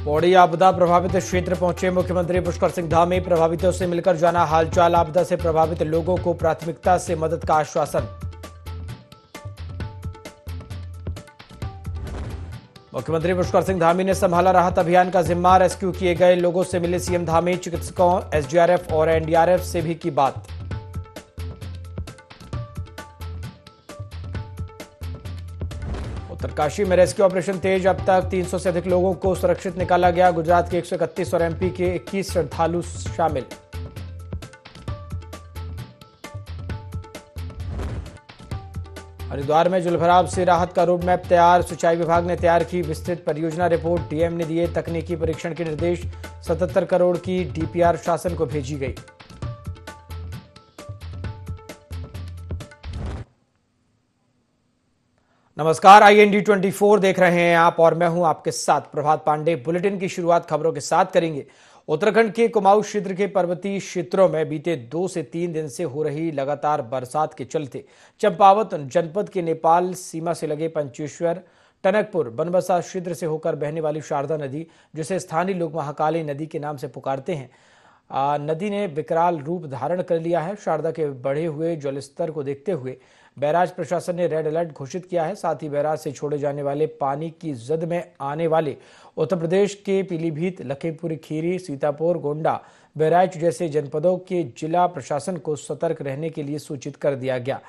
पौड़ी आपदा प्रभावित क्षेत्र पहुंचे मुख्यमंत्री पुष्कर सिंह धामी। प्रभावितों से मिलकर जाना हालचाल। आपदा से प्रभावित लोगों को प्राथमिकता से मदद का आश्वासन। मुख्यमंत्री पुष्कर सिंह धामी ने संभाला राहत अभियान का जिम्मा। रेस्क्यू किए गए लोगों से मिले सीएम धामी। चिकित्सकों, एसडीआरएफ और एनडीआरएफ से भी की बात। उत्तरकाशी में रेस्क्यू ऑपरेशन तेज। अब तक 300 से अधिक लोगों को सुरक्षित निकाला गया। गुजरात के 131 और एमपी के 21 श्रद्धालु शामिल। हरिद्वार में जलभराव से राहत का रोड मैप तैयार। सिंचाई विभाग ने तैयार की विस्तृत परियोजना रिपोर्ट। डीएम ने दिए तकनीकी परीक्षण के निर्देश। 77 करोड़ की डीपीआर शासन को भेजी गई। नमस्कार, IND24 देख रहे हैं आप और मैं हूं आपके साथ प्रभात पांडे। बुलेटिन की शुरुआत खबरों के साथ करेंगे। उत्तराखंड के कुमाऊं क्षेत्र के पर्वतीय क्षेत्रों में बीते 2 से 3 दिन से हो रही लगातार बरसात के चलते चंपावत जनपद के नेपाल सीमा से लगे पंचेश्वर, टनकपुर, बनबसा क्षेत्र से होकर बहने वाली शारदा नदी, जिसे स्थानीय लोग महाकाली नदी के नाम से पुकारते हैं, नदी ने विकराल रूप धारण कर लिया है। शारदा के बढ़े हुए जलस्तर को देखते हुए बैराज प्रशासन ने रेड अलर्ट घोषित किया है। साथ ही बैराज से छोड़े जाने वाले पानी की जद में आने वाले उत्तर प्रदेश के पीलीभीत, लखीमपुर खीरी, सीतापुर, गोंडा, बहराइच जैसे जनपदों के जिला प्रशासन को सतर्क रहने के लिए सूचित कर दिया गया।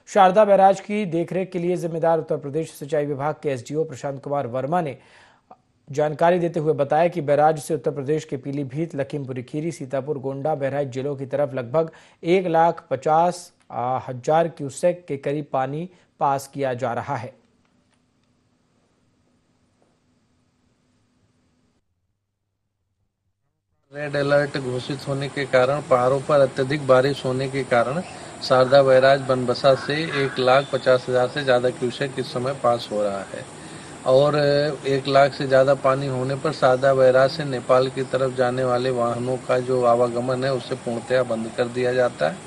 शारदा बैराज की देखरेख के लिए जिम्मेदार उत्तर प्रदेश सिंचाई विभाग के एसडीओ प्रशांत कुमार वर्मा ने जानकारी देते हुए बताया कि बैराज से उत्तर प्रदेश के पीलीभीत, लखीमपुर खीरी, सीतापुर, गोंडा, बहराइच जिलों की तरफ लगभग 1,50,000 क्यूसेक के करीब पानी पास किया जा रहा है। रेड अलर्ट घोषित होने के कारण पहाड़ों पर अत्यधिक बारिश होने के कारण शारदा बैराज बनबसा से 1,50,000 से ज्यादा क्यूसेक इस समय पास हो रहा है और 1 लाख से ज़्यादा पानी होने पर शारदा बैराज से नेपाल की तरफ जाने वाले वाहनों का जो आवागमन है उसे पूर्णतया बंद कर दिया जाता है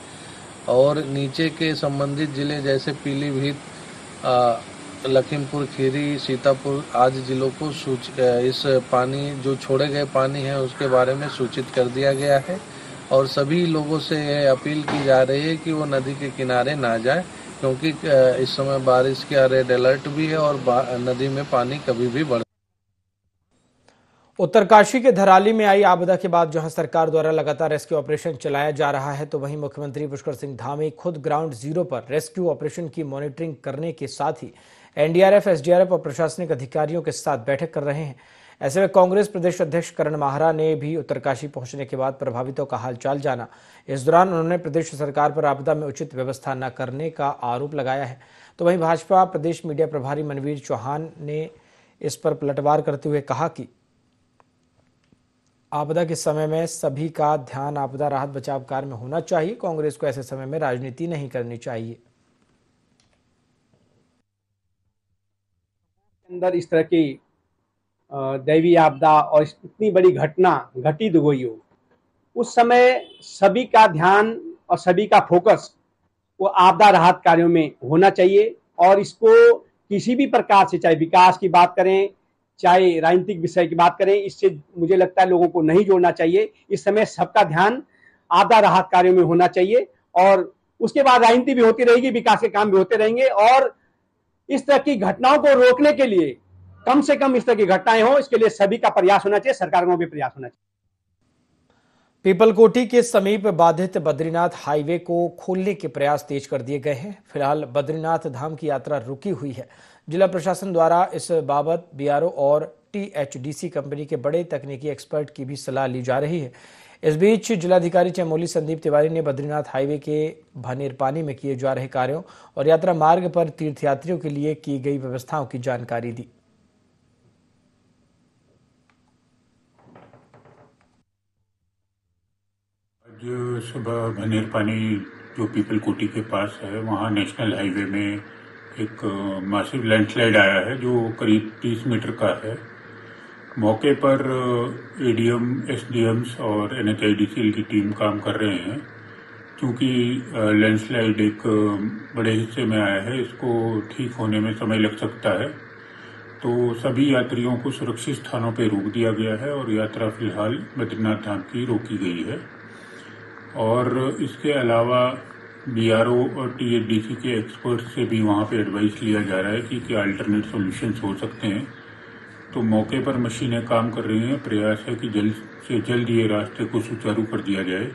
और नीचे के संबंधित जिले जैसे पीलीभीत, लखीमपुर खीरी, सीतापुर आदि जिलों को इस पानी जो छोड़े गए पानी है उसके बारे में सूचित कर दिया गया है और सभी लोगों से यह अपील की जा रही है कि वो नदी के किनारे ना जाएं, क्योंकि इस समय बारिश का रेड अलर्ट भी है और नदी में पानी कभी भी बढ़। उत्तरकाशी के धराली में आई आपदा के बाद जहां सरकार द्वारा लगातार रेस्क्यू ऑपरेशन चलाया जा रहा है, तो वहीं मुख्यमंत्री पुष्कर सिंह धामी खुद ग्राउंड जीरो पर रेस्क्यू ऑपरेशन की मॉनिटरिंग करने के साथ ही एनडीआरएफ, एसडीआरएफ और प्रशासनिक अधिकारियों के साथ बैठक कर रहे हैं। ऐसे में कांग्रेस प्रदेश अध्यक्ष करण माहरा ने भी उत्तरकाशी पहुंचने के बाद प्रभावितों का हालचाल जाना। इस दौरान उन्होंने प्रदेश सरकार पर आपदा में उचित व्यवस्था न करने का आरोप लगाया है। तो वहीं भाजपा प्रदेश मीडिया प्रभारी मनवीर चौहान ने इस पर पलटवार करते हुए कहा कि आपदा के समय में सभी का ध्यान आपदा राहत बचाव कार्य में होना चाहिए। कांग्रेस को ऐसे समय में राजनीति नहीं करनी चाहिए। अंदर इस तरह की दैवीय आपदा और इतनी बड़ी घटना घटित हुई हो, उस समय सभी का ध्यान और सभी का फोकस वो आपदा राहत कार्यों में होना चाहिए और इसको किसी भी प्रकार से, चाहे विकास की बात करें, चाहे राजनीतिक विषय की बात करें, इससे मुझे लगता है लोगों को नहीं जोड़ना चाहिए। इस समय सबका ध्यान आपदा राहत कार्यों में होना चाहिए और उसके बाद राजनीति भी होती रहेगी, विकास के काम भी होते रहेंगे और इस तरह की घटनाओं को रोकने के लिए कम से कम इस तरह की घटनाएं हो, इसके लिए सभी का प्रयास होना चाहिए, सरकार का भी प्रयास होना चाहिए। पीपलकोटी के समीप बाधित बद्रीनाथ हाईवे को खोलने के प्रयास तेज कर दिए गए हैं। फिलहाल बद्रीनाथ धाम की यात्रा रुकी हुई है। जिला प्रशासन द्वारा इस बाबत बीआरओ और टीएचडीसी कंपनी के बड़े तकनीकी एक्सपर्ट की भी सलाह ली जा रही है। इस बीच जिलाधिकारी चमोली संदीप तिवारी ने बद्रीनाथ हाईवे के भनेरपानी में किए जा रहे कार्यों और यात्रा मार्ग पर तीर्थयात्रियों के लिए की गई व्यवस्थाओं की जानकारी दी। आज सुबह भनेरपानी जो पीपलकोटी के पास है, वहाँ नेशनल हाईवे में एक मासिव लैंडस्लाइड आया है जो करीब 30 मीटर का है। मौके पर एडीएम, एसडीएम्स और एनएचआईडीसीएल की टीम काम कर रहे हैं। क्योंकि लैंडस्लाइड एक बड़े हिस्से में आया है, इसको ठीक होने में समय लग सकता है। तो सभी यात्रियों को सुरक्षित स्थानों पर रोक दिया गया है और यात्रा फिलहाल बद्रीनाथ धाम की रोकी गई है। और इसके अलावा बीआरओ और टीएचडीसी के एक्सपर्ट से भी वहाँ पे एडवाइस लिया जा रहा है कि क्या अल्टरनेट सॉल्यूशंस हो सकते हैं। तो मौके पर मशीनें काम कर रही हैं। प्रयास है कि जल्द से जल्द ये रास्ते को सुचारू कर दिया जाए।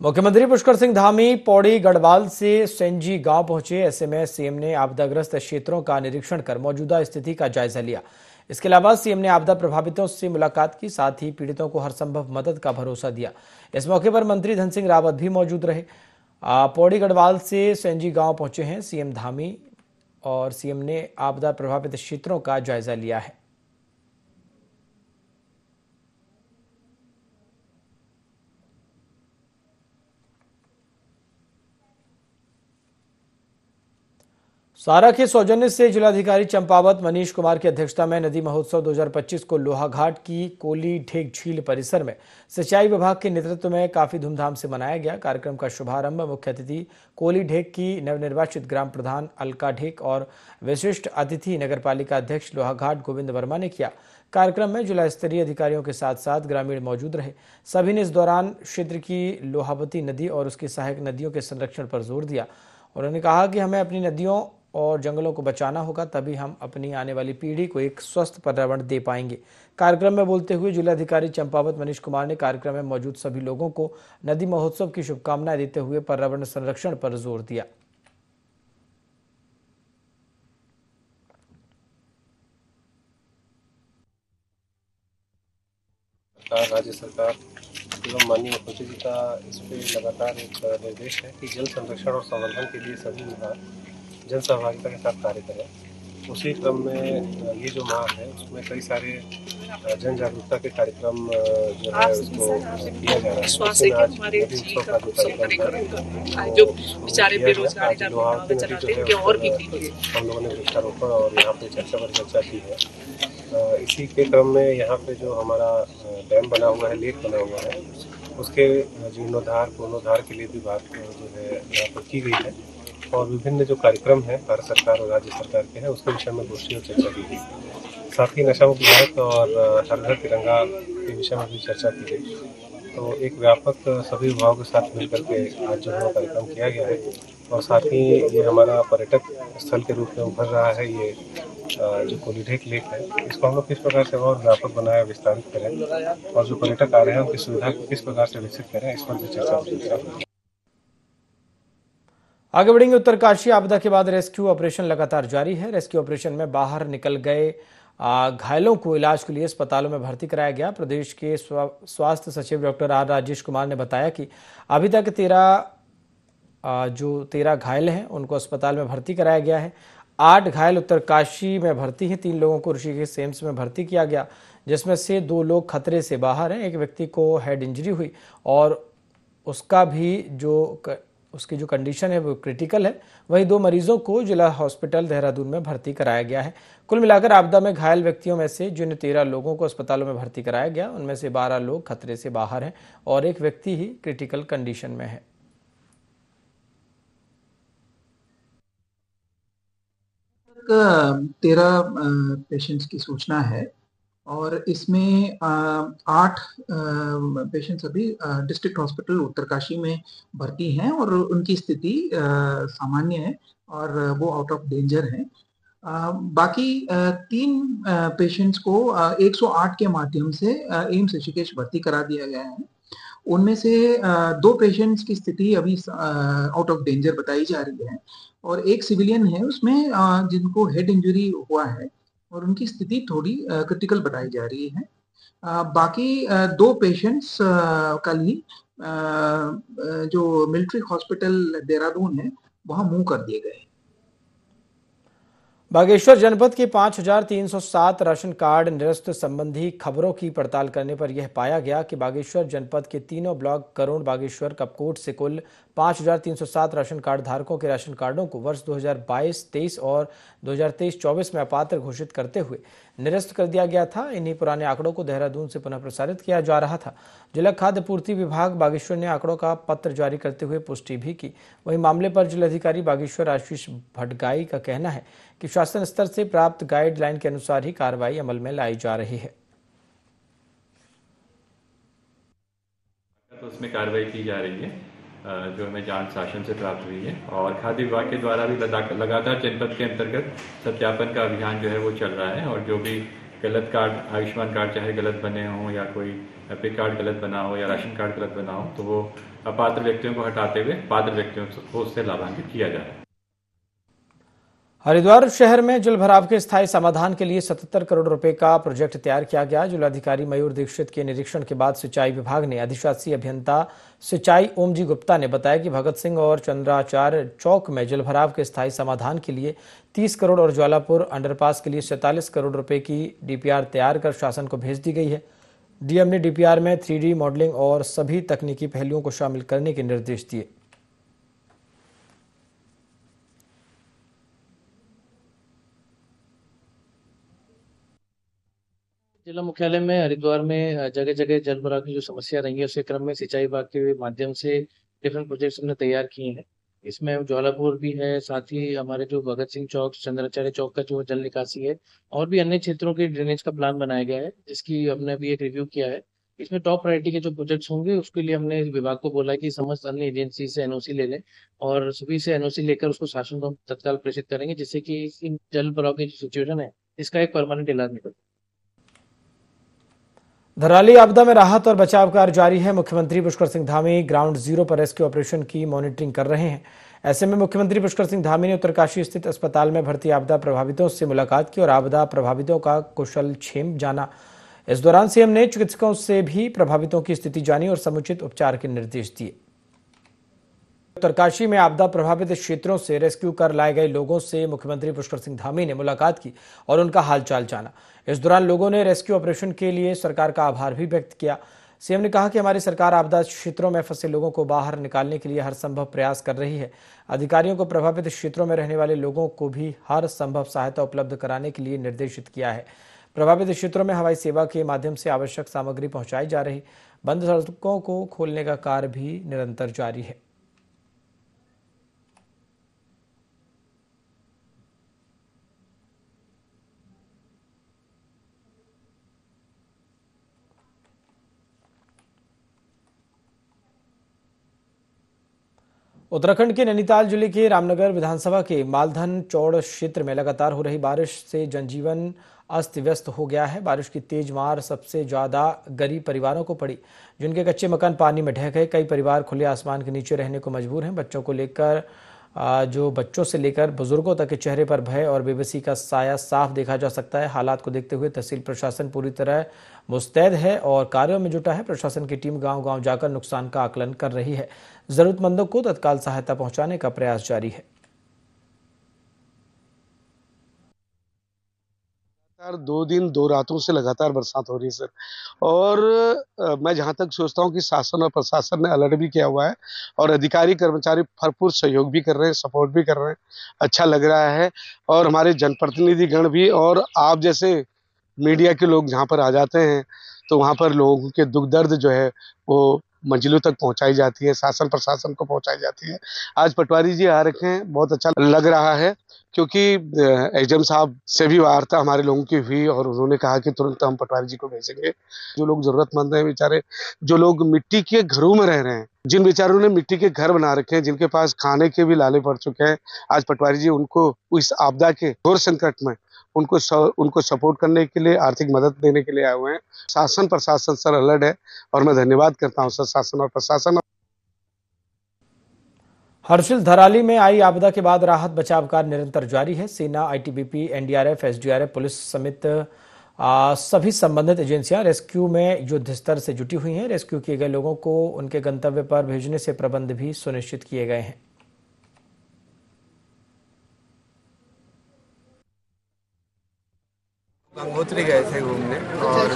मुख्यमंत्री पुष्कर सिंह धामी पौड़ी गढ़वाल से सेंजी गांव पहुंचे। ऐसे में सीएम ने आपदाग्रस्त क्षेत्रों का निरीक्षण कर मौजूदा स्थिति का जायजा लिया। इसके अलावा सीएम ने आपदा प्रभावितों से मुलाकात की, साथ ही पीड़ितों को हर संभव मदद का भरोसा दिया। इस मौके पर मंत्री धन सिंह रावत भी मौजूद रहे। पौड़ी गढ़वाल से सेंजी गांव पहुंचे हैं सीएम धामी और सीएम ने आपदा प्रभावित क्षेत्रों का जायजा लिया है। सारा के सौजन्य से जिलाधिकारी चंपावत मनीष कुमार की अध्यक्षता में नदी महोत्सव 2025 को लोहाघाट की कोली ढेक झील परिसर में सिंचाई विभाग के नेतृत्व में काफी धूमधाम से मनाया गया। कार्यक्रम का शुभारंभ मुख्य अतिथि कोली ढेक की नवनिर्वाचित ग्राम प्रधान अलका ढेक और विशिष्ट अतिथि नगरपालिका अध्यक्ष लोहाघाट गोविंद वर्मा ने किया। कार्यक्रम में जिला स्तरीय अधिकारियों के साथ साथ ग्रामीण मौजूद रहे। सभी ने इस दौरान क्षेत्र की लोहावती नदी और उसकी सहायक नदियों के संरक्षण पर जोर दिया। उन्होंने कहा कि हमें अपनी नदियों और जंगलों को बचाना होगा, तभी हम अपनी आने वाली पीढ़ी को एक स्वस्थ पर्यावरण दे पाएंगे। कार्यक्रम में बोलते हुए जिलाधिकारी चंपावत मनीष कुमार ने कार्यक्रम में मौजूद सभी लोगों को नदी महोत्सव की शुभकामनाएं देते हुए पर्यावरण संरक्षण पर जोर दिया। राज्य सरकार एवं माननीय मुख्यमंत्री जी का इस पे लगातार एक निर्देश है कि जल संरक्षण और संवर्धन के लिए सभी विभाग जन सहभागिता के साथ कार्य करें। उसी क्रम में ये जो माह है उसमें कई सारे जन जागरूकता के कार्यक्रम जो है उसको किया जा रहा है। उसमें आज नदी उत्सव का जो कार्यक्रम है जो बेचारे बेरोजगार हम लोगों ने वृक्षारोपण और यहाँ पे चर्चा पर चर्चा की है। इसी के क्रम में यहाँ पे जो हमारा डैम बना हुआ है, लेक बना हुआ है, उसके जीर्णोद्धार पुनरोद्धार के लिए भी बात जो है यहाँ पर की गई है और विभिन्न जो कार्यक्रम हैं भारत सरकार और राज्य सरकार के हैं उसके विषय में गोष्ठी और चर्चा की गई। साथ ही नशा मुक्त भारत और हर घर तिरंगा के विषय में भी चर्चा की गई। तो एक व्यापक सभी विभागों के साथ मिलकर के आज जो है कार्यक्रम किया गया है और साथ ही ये हमारा पर्यटक स्थल के रूप में उभर रहा है। ये जो कोली ढेक लेक है इसको हम लोग किस प्रकार से और व्यापक बनाया, विस्तारित करें और जो पर्यटक आ रहे हैं उनकी सुविधा को किस प्रकार से विकसित करें, इस पर भी चर्चा। आगे बढ़ेंगे। उत्तरकाशी आपदा के बाद रेस्क्यू ऑपरेशन लगातार जारी है। रेस्क्यू ऑपरेशन में बाहर निकल गए घायलों को इलाज के लिए अस्पतालों में भर्ती कराया गया। प्रदेश के स्वास्थ्य सचिव डॉक्टर आर राजेश कुमार ने बताया कि अभी तक 13 घायल हैं उनको अस्पताल में भर्ती कराया गया है। 8 घायल उत्तरकाशी में भर्ती हैं। 3 लोगों को ऋषिकेश एम्स में भर्ती किया गया, जिसमें से 2 लोग खतरे से बाहर हैं। एक व्यक्ति को हेड इंजरी हुई और उसकी जो कंडीशन है वो क्रिटिकल है। वहीं 2 मरीजों को जिला हॉस्पिटल देहरादून में भर्ती कराया गया है। कुल मिलाकर आपदा में घायल व्यक्तियों में से जिन 13 लोगों को अस्पतालों में भर्ती कराया गया उनमें से 12 लोग खतरे से बाहर हैं और एक व्यक्ति ही क्रिटिकल कंडीशन में है। तक 13 पेशेंट्स की सूचना है और इसमें 8 पेशेंट्स अभी डिस्ट्रिक्ट हॉस्पिटल उत्तरकाशी में भर्ती हैं और उनकी स्थिति सामान्य है और वो आउट ऑफ डेंजर है। बाकी 3 पेशेंट्स को 108 के माध्यम से एम्स ऋषिकेश भर्ती करा दिया गया है। उनमें से 2 पेशेंट्स की स्थिति अभी आउट ऑफ डेंजर बताई जा रही है और एक सिविलियन है उसमें जिनको हेड इंजरी हुआ है और उनकी स्थिति थोड़ी क्रिटिकल बताई जा रही है। बाकी 2 पेशेंट्स कल ही जो मिलिट्री हॉस्पिटल देहरादून है वहां मूव कर दिए गए। बागेश्वर जनपद के 5307 राशन कार्ड निरस्त संबंधी खबरों की पड़ताल करने पर यह पाया गया कि बागेश्वर जनपद के तीनों ब्लॉक करोड़, बागेश्वर, कपकोट से कुल 5307 राशन कार्ड धारकों के राशन कार्डों को वर्ष 2022-23 और 2023-24 में अपात्र घोषित करते हुए निरस्त कर दिया गया था। इन्हीं पुराने आंकड़ों को देहरादून से पुनः प्रसारित किया जा रहा था। जिला खाद्य पूर्ति विभाग बागेश्वर ने आंकड़ों का पत्र जारी करते हुए पुष्टि भी की। वहीं मामले पर जिलाधिकारी बागेश्वर आशीष भटगाई का कहना है कि प्रशासन स्तर से प्राप्त गाइडलाइन के अनुसार ही कार्रवाई अमल में लाई जा रही है। तो उसमें कार्रवाई की जा रही है जो हमें जांच शासन से प्राप्त हुई है, और खाद्य विभाग के द्वारा भी लगातार जनपद के अंतर्गत सत्यापन का अभियान जो है वो चल रहा है, और जो भी गलत कार्ड, आयुष्मान कार्ड चाहे गलत बने हों या कोई एपिक कार्ड गलत बना हो या राशन कार्ड गलत बना हो, तो वो अपात्र व्यक्तियों को हटाते हुए पात्र व्यक्तियों को उससे लाभान्वित किया जा रहा है। हरिद्वार शहर में जलभराव के स्थायी समाधान के लिए 77 करोड़ रुपए का प्रोजेक्ट तैयार किया गया। जिलाधिकारी मयूर दीक्षित के निरीक्षण के बाद सिंचाई विभाग ने अधिशासी अभियंता सिंचाई ओमजी गुप्ता ने बताया कि भगत सिंह और चंद्राचार्य चौक में जलभराव के स्थायी समाधान के लिए 30 करोड़ और ज्वालापुर अंडरपास के लिए 47 करोड़ रुपए की डीपीआर तैयार कर शासन को भेज दी गई है। डीएम ने डीपीआर में 3D मॉडलिंग और सभी तकनीकी पहलुओं को शामिल करने के निर्देश दिए। जिला मुख्यालय में हरिद्वार में जगह जगह जल भराव की जो समस्या रही है, उसके क्रम में सिंचाई विभाग के माध्यम से डिफरेंट प्रोजेक्ट्स हमने तैयार किए हैं। इसमें ज्वालापुर भी है, साथ ही हमारे जो भगत सिंह चौक, चंद्राचार्य चौक का जो जल निकासी है, और भी अन्य क्षेत्रों के ड्रेनेज का प्लान बनाया गया है, जिसकी हमने अभी एक रिव्यू किया है। इसमें टॉप प्रायोरिटी के जो प्रोजेक्ट्स होंगे उसके लिए हमने विभाग को बोला है कि समस्त अन्य एजेंसी से एनओसी ले लें, और सभी से एनओसी लेकर उसको शासन को तत्काल प्रेषित करेंगे, जिससे कि इन जल भराव की जो सिचुएशन है इसका एक परमानेंट इलाज निकले। धराली आपदा में राहत और बचाव कार्य जारी है। मुख्यमंत्री पुष्कर सिंह धामी ग्राउंड जीरो पर रेस्क्यू ऑपरेशन की मॉनिटरिंग कर रहे हैं। ऐसे में मुख्यमंत्री पुष्कर सिंह धामी ने उत्तरकाशी स्थित अस्पताल में भर्ती आपदा प्रभावितों से मुलाकात की और आपदा प्रभावितों का कुशल क्षेम जाना। इस दौरान सीएम ने चिकित्सकों से भी प्रभावितों की स्थिति जानी और समुचित उपचार के निर्देश दिए। उत्तरकाशी में आपदा प्रभावित क्षेत्रों से रेस्क्यू कर लाए गए लोगों से मुख्यमंत्री पुष्कर सिंह धामी ने मुलाकात की और उनका हालचाल जाना। इस दौरान लोगों ने रेस्क्यू ऑपरेशन के लिए सरकार का आभार भी व्यक्त किया। सीएम ने कहा कि हमारी सरकार आपदा क्षेत्रों में फंसे लोगों को बाहर निकालने के लिए हर संभव प्रयास कर रही है। अधिकारियों को प्रभावित क्षेत्रों में रहने वाले लोगों को भी हर संभव सहायता उपलब्ध कराने के लिए निर्देशित किया है। प्रभावित क्षेत्रों में हवाई सेवा के माध्यम से आवश्यक सामग्री पहुंचाई जा रही। बंद सड़कों को खोलने का कार्य भी निरंतर जारी है। उत्तराखंड के नैनीताल जिले के रामनगर विधानसभा के मालधन चौड़ क्षेत्र में लगातार हो रही बारिश से जनजीवन अस्त व्यस्त हो गया है। बारिश की तेज मार सबसे ज्यादा गरीब परिवारों को पड़ी, जिनके कच्चे मकान पानी में ढह गए। कई परिवार खुले आसमान के नीचे रहने को मजबूर हैं। बच्चों से लेकर बुजुर्गों तक के चेहरे पर भय और बेबसी का साया साफ देखा जा सकता है। हालात को देखते हुए तहसील प्रशासन पूरी तरह मुस्तैद है और कार्यों में जुटा है। प्रशासन की टीम गांव-गांव जाकर नुकसान का आकलन कर रही है। जरूरतमंदों को तत्काल सहायता पहुंचाने का प्रयास जारी है। 2 दिन 2 रातों से लगातार बरसात हो रही है सर, और मैं जहां तक सोचता हूं कि शासन और प्रशासन ने अलर्ट भी किया हुआ है और अधिकारी कर्मचारी भरपूर सहयोग भी कर रहे हैं, सपोर्ट भी कर रहे हैं। अच्छा लग रहा है। और हमारे जनप्रतिनिधि गण भी और आप जैसे मीडिया के लोग जहां पर आ जाते हैं तो वहां पर लोगों के दुख दर्द जो है वो मंजिलों तक पहुंचाई जाती है, शासन प्रशासन को पहुंचाई जाती है। आज पटवारी जी आ रखे हैं, बहुत अच्छा लग रहा है, क्योंकि एचएम साहब से भी वार्ता हमारे लोगों की हुई और उन्होंने कहा कि तुरंत हम पटवारी जी को भेजेंगे। जो लोग जरूरतमंद हैं बेचारे, जो लोग मिट्टी के घरों में रह रहे हैं, जिन बेचारों ने मिट्टी के घर बना रखे हैं, जिनके पास खाने के भी लाले पड़ चुके हैं, आज पटवारी जी उनको इस आपदा के घोर संकट में उनको सपोर्ट करने के लिए, आर्थिक मदद देने के लिए आए हुए हैं। शासन प्रशासन सर अलर्ट है और मैं धन्यवाद करता हूं सर शासन और प्रशासन। हर्षिल धराली में आई आपदा के बाद राहत बचाव कार्य निरंतर जारी है। सेना, आईटीबीपी, एनडीआरएफ, एसडीआरएफ, पुलिस समेत सभी संबंधित एजेंसियां रेस्क्यू में युद्ध स्तर से जुटी हुई हैं। रेस्क्यू किए गए लोगों को उनके गंतव्य पर भेजने से प्रबंध भी सुनिश्चित किए गए हैं। गंगोत्री गए थे घूमने और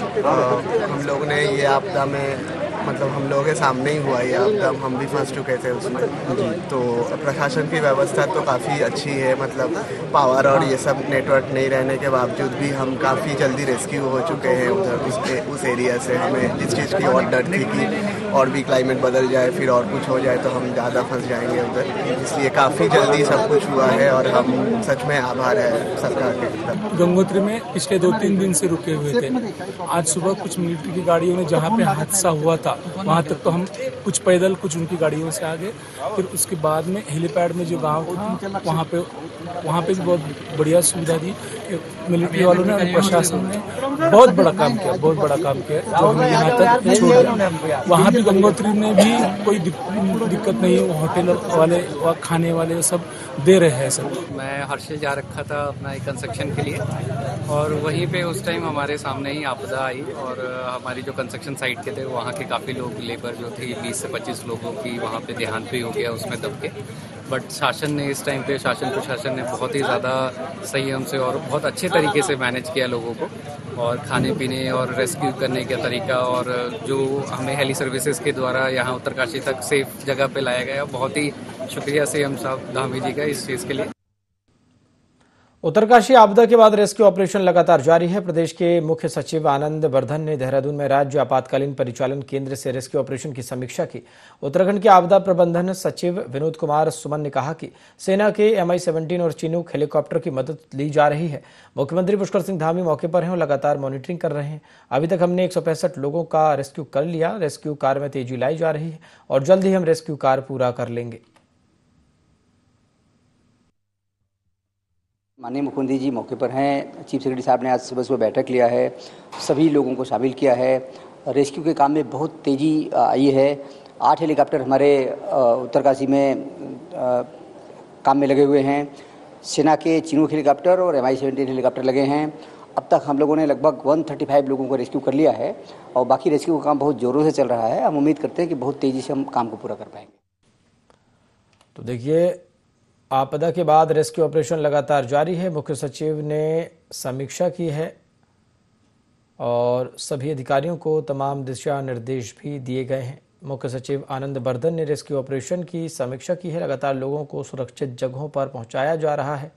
हम लोग ने ये आपदा में मतलब हम लोगों के सामने ही हुआ ये आपदा, हम भी फंस चुके थे उसमें। तो प्रशासन की व्यवस्था तो काफ़ी अच्छी है, मतलब पावर और ये सब नेटवर्क नहीं रहने के बावजूद भी हम काफ़ी जल्दी रेस्क्यू हो चुके हैं उधर उस एरिया से। हमें इस चीज़ की और डर थी कि और भी क्लाइमेट बदल जाए, फिर और कुछ हो जाए तो हम ज़्यादा फंस जाएंगे उधर। इसलिए काफ़ी जल्दी सब कुछ हुआ है और हम सच में आभार है सरकार के तरफ। गंगोत्री में पिछले 2-3 दिन से रुके हुए थे। आज सुबह कुछ मिलिट्री की गाड़ियों ने जहाँ पे हादसा हुआ था वहाँ तक तो हम कुछ पैदल कुछ उनकी गाड़ियों से आ गए। फिर उसके बाद में हेलीपैड में जो गाँव था वहाँ पे भी बहुत बढ़िया सुविधा दी। मिलिट्री वालों ने और प्रशासन ने बहुत बड़ा काम किया जो हमें यहाँ तक छोड़ दिया। वहाँ भी गंगोत्री में भी कोई दिक्कत नहीं है। होटल वाले व खाने वाले सब दे रहे हैं सब। मैं हर्षिल जा रखा था अपना एक कंस्ट्रक्शन के लिए और वहीं पे उस टाइम हमारे सामने ही आपदा आई और हमारी जो कंस्ट्रक्शन साइट के थे वहाँ के काफ़ी लोग लेबर जो थे 20 से 25 लोगों की वहाँ पे देहांत भी हो गया उसमें दब के। बट शासन ने इस टाइम पे शासन प्रशासन ने बहुत ही ज़्यादा संयम से और बहुत अच्छे तरीके से मैनेज किया लोगों को और खाने पीने और रेस्क्यू करने का तरीका और जो हमें हेली सर्विसेज के द्वारा यहाँ उत्तरकाशी तक सेफ जगह पे लाया गया। बहुत ही शुक्रिया सीएम साहब धामी जी का इस चीज़ के लिए। उत्तरकाशी आपदा के बाद रेस्क्यू ऑपरेशन लगातार जारी है। प्रदेश के मुख्य सचिव आनंद वर्धन ने देहरादून में राज्य आपातकालीन परिचालन केंद्र से रेस्क्यू ऑपरेशन की समीक्षा की। उत्तराखंड के आपदा प्रबंधन सचिव विनोद कुमार सुमन ने कहा कि सेना के MI-17 और चिनूक हेलीकॉप्टर की मदद ली जा रही है। मुख्यमंत्री पुष्कर सिंह धामी मौके पर हैं और लगातार मॉनिटरिंग कर रहे हैं। अभी तक हमने 165 लोगों का रेस्क्यू कर लिया। रेस्क्यू कार्य में तेजी लाई जा रही है और जल्द ही हम रेस्क्यू कार्य पूरा कर लेंगे। माननीय मुख्यमंत्री जी मौके पर हैं। चीफ सेक्रेटरी साहब ने आज सुबह बैठक लिया है, सभी लोगों को शामिल किया है। रेस्क्यू के काम में बहुत तेज़ी आई है। 8 हेलीकॉप्टर हमारे उत्तरकाशी में काम में लगे हुए हैं। सेना के चिनूक हेलीकॉप्टर और MI-17 हेलीकॉप्टर लगे हैं। अब तक हम लोगों ने लगभग 135 लोगों को रेस्क्यू कर लिया है और बाकी रेस्क्यू का काम बहुत ज़ोरों से चल रहा है। हम उम्मीद करते हैं कि बहुत तेज़ी से हम काम को पूरा कर पाएंगे। तो देखिए, आपदा के बाद रेस्क्यू ऑपरेशन लगातार जारी है। मुख्य सचिव ने समीक्षा की है और सभी अधिकारियों को तमाम दिशा निर्देश भी दिए गए हैं। मुख्य सचिव आनंद वर्धन ने रेस्क्यू ऑपरेशन की समीक्षा की है। लगातार लोगों को सुरक्षित जगहों पर पहुंचाया जा रहा है।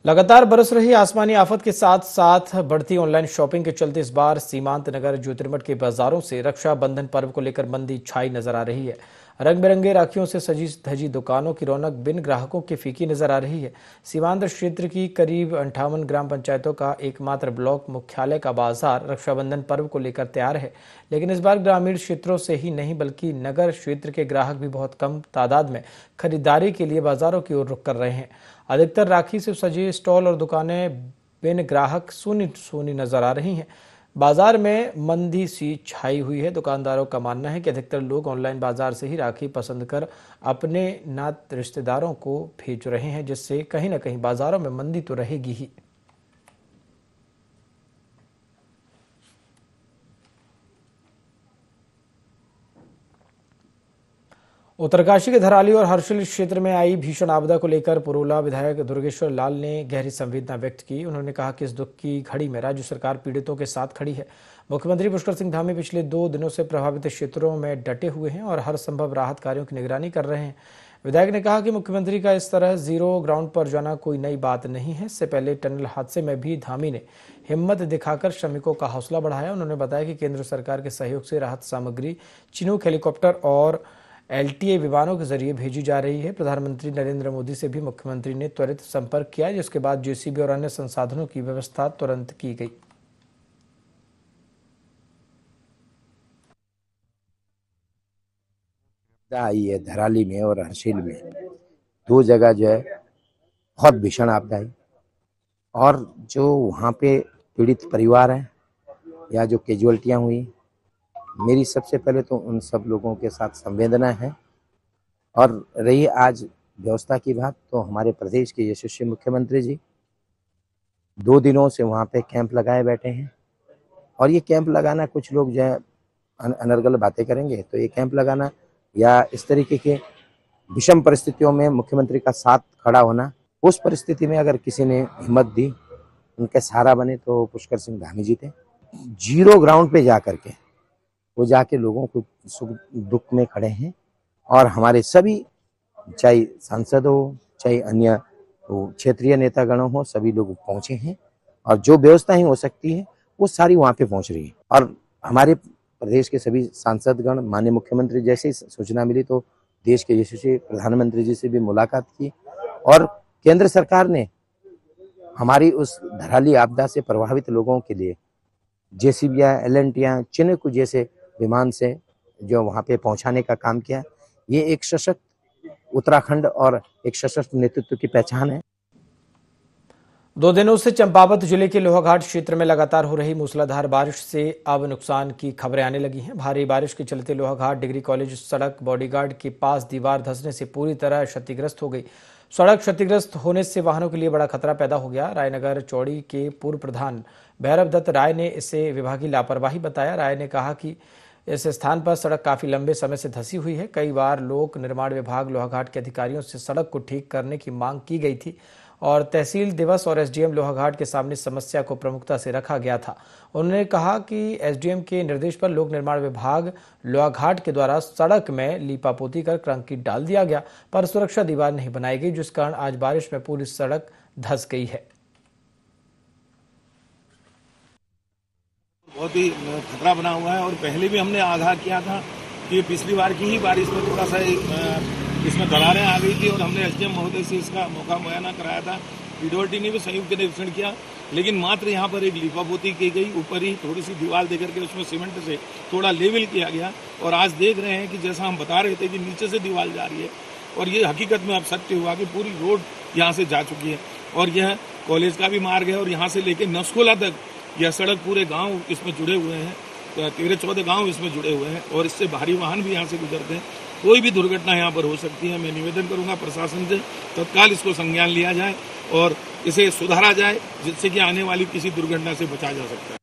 लगातार बरस रही आसमानी आफत के साथ साथ बढ़ती ऑनलाइन शॉपिंग के चलते इस बार सीमांत नगर ज्योतिर्मठ के बाजारों से रक्षाबंधन पर्व को लेकर मंदी छाई नजर आ रही है। रंग बिरंगे राखियों से सजी धजी दुकानों की रौनक बिन ग्राहकों के फीकी नजर आ रही है। सीमांत क्षेत्र की करीब 58 ग्राम पंचायतों का एकमात्र ब्लॉक मुख्यालय का बाजार रक्षाबंधन पर्व को लेकर तैयार है, लेकिन इस बार ग्रामीण क्षेत्रों से ही नहीं बल्कि नगर क्षेत्र के ग्राहक भी बहुत कम तादाद में खरीदारी के लिए बाजारों की ओर रुख कर रहे हैं। अधिकतर राखी से सजे स्टॉल और दुकानें बिन ग्राहक सूनी नजर आ रही हैं। बाजार में मंदी सी छाई हुई है। दुकानदारों का मानना है कि अधिकतर लोग ऑनलाइन बाजार से ही राखी पसंद कर अपने नात रिश्तेदारों को भेज रहे हैं, जिससे कहीं न कहीं बाजारों में मंदी तो रहेगी ही। उत्तरकाशी के धराली और हर्षिल क्षेत्र में आई भीषण आपदा को लेकर पुरोला विधायक दुर्गेश्वर लाल ने गहरी संवेदना व्यक्त की। उन्होंने कहा कि इस दुख की घड़ी में राज्य सरकार पीड़ितों के साथ खड़ी है। मुख्यमंत्री पुष्कर सिंह धामी पिछले 2 दिनों से प्रभावित क्षेत्रों में डटे हुए हैं और हर संभव राहत कार्यों की निगरानी कर रहे हैं। विधायक ने कहा कि मुख्यमंत्री का इस तरह जीरो ग्राउंड पर जाना कोई नई बात नहीं है। इससे पहले टनल हादसे में भी धामी ने हिम्मत दिखाकर श्रमिकों का हौसला बढ़ाया। उन्होंने बताया कि केंद्र सरकार के सहयोग से राहत सामग्री चिनूक हेलीकॉप्टर और LTA विमानों के जरिए भेजी जा रही है। प्रधानमंत्री नरेंद्र मोदी से भी मुख्यमंत्री ने त्वरित संपर्क किया, जिसके बाद JCB और अन्य संसाधनों की व्यवस्था तुरंत की गई। आई है धराली में और हर्षिल में 2 जगह जो है बहुत भीषण आपदा आई और जो वहाँ पे पीड़ित परिवार हैं या जो कैजुअल्टियाँ हुई, मेरी सबसे पहले तो उन सब लोगों के साथ संवेदना है। और रही आज व्यवस्था की बात, तो हमारे प्रदेश के यशस्वी मुख्यमंत्री जी 2 दिनों से वहाँ पे कैंप लगाए बैठे हैं। और ये कैंप लगाना, कुछ लोग जो है अनर्गल बातें करेंगे, तो ये कैंप लगाना या इस तरीके के विषम परिस्थितियों में मुख्यमंत्री का साथ खड़ा होना, उस परिस्थिति में अगर किसी ने हिम्मत दी, उनके सहारा बने, तो पुष्कर सिंह धामी जी थे। जीरो ग्राउंड पे जा करके वो जाके लोगों को सुख दुख में खड़े हैं और हमारे सभी, चाहे सांसद हो चाहे अन्य क्षेत्रीय नेतागणों हो, सभी लोग पहुंचे हैं और जो व्यवस्थाएं हो सकती है वो सारी वहाँ पे पहुँच रही है। और हमारे प्रदेश के सभी सांसदगण, माननीय मुख्यमंत्री जैसे ही सूचना मिली तो देश के यशस्वी प्रधानमंत्री जी से भी मुलाकात की और केंद्र सरकार ने हमारी उस धराली आपदा से प्रभावित लोगों के लिए जेसीबीया, एलएनटियां, चिनूक जैसे विमान से जो वहाँ पे पहुँचाने का काम किया। ये एक सशक्त उत्तराखंड और एक सशक्त नेतृत्व की पहचान है। 2 दिनों से चंपावत जिले के लोहाघाट क्षेत्र में लगातार हो रही मूसलाधार बारिश से अब नुकसान की खबरें आने लगी हैं। भारी बारिश के चलते लोहाघाट डिग्री कॉलेज सड़क बॉडीगार्ड के पास दीवार धंसने से पूरी तरह क्षतिग्रस्त हो गई। सड़क क्षतिग्रस्त होने से वाहनों के लिए बड़ा खतरा पैदा हो गया। रायनगर चौड़ी के पूर्व प्रधान भैरव दत्त राय ने इसे विभागीय लापरवाही बताया। राय ने कहा कि इस स्थान पर सड़क काफी लंबे समय से धंसी हुई है। कई बार लोक निर्माण विभाग लोहाघाट के अधिकारियों से सड़क को ठीक करने की मांग की गई थी और तहसील दिवस और एसडीएम लोहाघाट के सामने समस्या को प्रमुखता से रखा गया था। उन्होंने कहा कि एसडीएम के निर्देश पर लोक निर्माण विभाग लोहाघाट के द्वारा सड़क में लीपापोती कर कंक्रीट डाल दिया गया, पर सुरक्षा दीवार नहीं बनाई गई, जिस कारण आज बारिश में पूरी सड़क धंस गई है। बहुत ही खतरा बना हुआ है और पहले भी हमने आगाह किया था कि पिछली बार की ही बारिश में थोड़ा सा इसमें दरारें आ गई थी और हमने एसडीएम महोदय से इसका मौका मुआयना कराया था। पीडब्ल्यूडी ने भी संयुक्त निरीक्षण किया, लेकिन मात्र यहाँ पर एक लिपापोती की गई, ऊपर ही थोड़ी सी दीवार देकर के उसमें सीमेंट से थोड़ा लेवल किया गया और आज देख रहे हैं कि जैसा हम बता रहे थे कि नीचे से दीवार जा रही है और ये हकीकत में अब सत्य हुआ कि पूरी रोड यहाँ से जा चुकी है और यह कॉलेज का भी मार्ग है और यहाँ से लेकर नस्कोला तक यह सड़क पूरे गाँव इसमें जुड़े हुए हैं, 13-14 गांव इसमें जुड़े हुए हैं और इससे भारी वाहन भी यहाँ से गुजरते हैं। कोई भी दुर्घटना यहाँ पर हो सकती है। मैं निवेदन करूंगा प्रशासन से तत्काल इसको संज्ञान लिया जाए और इसे सुधारा जाए, जिससे कि आने वाली किसी दुर्घटना से बचा जा सकता है।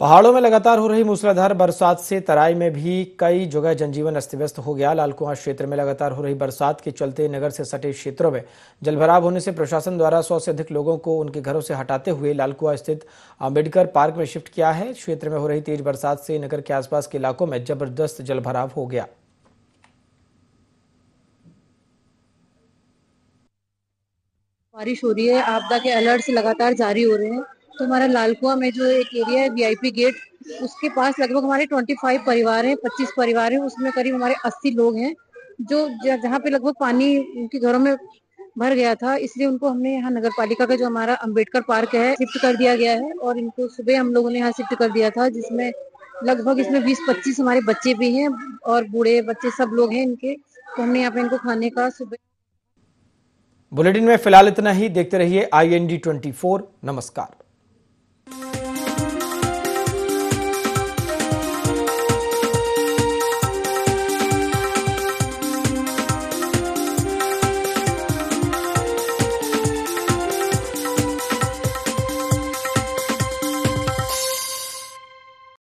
पहाड़ों में लगातार हो रही मूसलाधार बरसात से तराई में भी कई जगह जनजीवन अस्त व्यस्त हो गया। लालकुआं क्षेत्र में लगातार हो रही बरसात के चलते नगर से सटे क्षेत्रों में जलभराव होने से प्रशासन द्वारा 100 से अधिक लोगों को उनके घरों से हटाते हुए लालकुआं स्थित अंबेडकर पार्क में शिफ्ट किया है। क्षेत्र में हो रही तेज बरसात से नगर के आसपास के इलाकों में जबरदस्त जलभराव हो गया। बारिश हो रही है, आपदा के अलर्ट लगातार जारी हो रहे हैं, तो हमारा लालकुआं में जो एक एरिया है वीआईपी गेट, उसके पास लगभग हमारे 25 परिवार हैं, 25 परिवार हैं, उसमें करीब हमारे 80 लोग हैं जो जहाँ पे लगभग पानी उनके घरों में भर गया था। इसलिए उनको हमने यहाँ नगर पालिका का जो हमारा अंबेडकर पार्क है शिफ्ट कर दिया गया है और इनको सुबह हम लोगों ने यहाँ शिफ्ट कर दिया था, जिसमें लगभग इसमें 20-25 हमारे बच्चे भी हैं और बूढ़े बच्चे सब लोग हैं इनके, तो हमने यहाँ पे इनको खाने का सुबह। बुलेटिन में फिलहाल इतना ही। देखते रहिए IND24। नमस्कार।